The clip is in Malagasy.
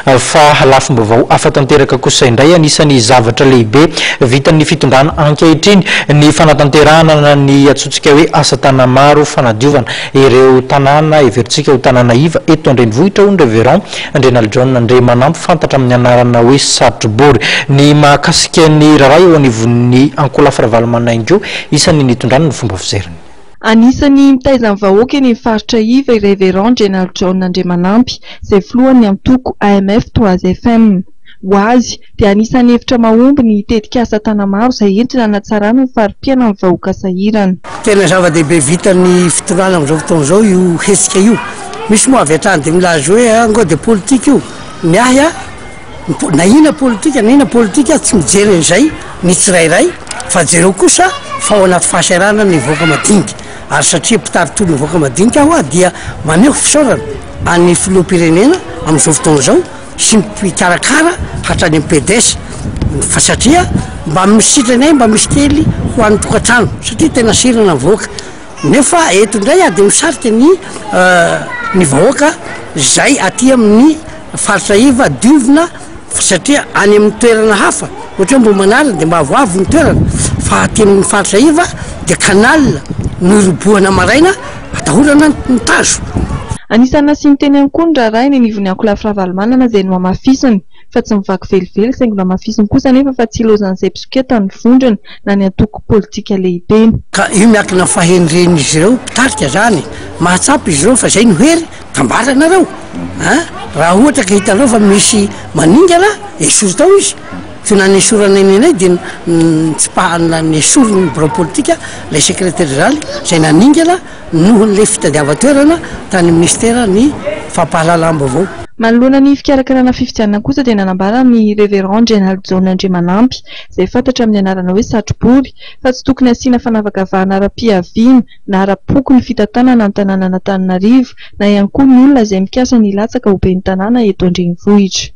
fa lafim-baovao afa tanteraka kosa indray anisan'ny zavatra lehibe vitan'ny fitondrana ankehitriny ny fanatanterahana ny atsotsika hoe asa tanana maro fanadiovana ireo tanàna everitsika ho tanàna iva eto Andrenivohitra Ondry Véron Andrenal John André manampy fantatra amin'ny anarana hoe Satrobory ny mahakasika ny rahay eo anivon'ny Ankola Firavalomanaingio isan'ny nitondrana ny fomba fizeriny. Anisany mitaizan'ny vahoaka ny faritra iva iray Véron Andrenal John André manampy izay filohany antoko AMF 3FM. Ho azy dia anisany hevitra mahomby ny tetika asa tanana maro izay entina hanatsarana ny farim-piaina amin'ny vahoaka sahirana. Tena zava-dehibe vitan'ny fitondrana amin'izao fotoana izao io hetsika io. Misy moa avy hatrany dia milaza hoe ango dia politika io. Ny ahy na ina politika tsy mijery an'izay ny tsirairay fa jereo kosa fa ao anaty fahasairana ny voaka madinika. Ary satria mpitaritolo ny voaka madinika aho dia maneho fisaorana any filoham-pirenena amin'izao fotoana izao sy mpikarakara hatrany amin'ny PDS fa satria mba misitrany ahy mba misy kely ho an'ny tokantrano satria tena sirana voaka nefa eto indray dia misarika ny vahoaka izay aty amin'ny faritra iva diovina satria any amin'ny toerana hafa ohatra mbo manarina dia mba avoavo ny toerana fa aty amin'ny faritra iva dia kanal no robohana maraina atahorana ny tazo. Anisany nasiany teny ihany koa ny raharay ny anivon'ny Ankola Firavalomana izay no hamafisany fa tsy mivaky velively saingy no hamafisany kosa nefa fa tsy ilozan'izay mpisoketa ny vondrona na ny antoko politika lehibeny. Ka io miankina fahenren'izy ireo mpitarika zany mahatsapy izy ireo fa izay no hery tambaranareo raha ohatra ka hitanareo fa misy maningana esory tao izy tsy na nesorana inay dia tsipahana nesoriny bureau politika ilay secrétaire général izay naningana nohon'ilay fitadiava-toerana tany ministera ny fampahalalam-baovao. Manoloana ny fikarakarana fifidianana kosa dia nanambara ny Révérend Andrenal John André manampy izay fantatra amin'ny anarana hoe Satrobory fa tsy tokony asiana fanavakavahana ara-piaviana na ara-poko ny fitantanana ny tanàna Antananarivo na ihany koa ny olona izay mikasa ny latsaka ho ben'ny tanàna eto Andrenivohitra.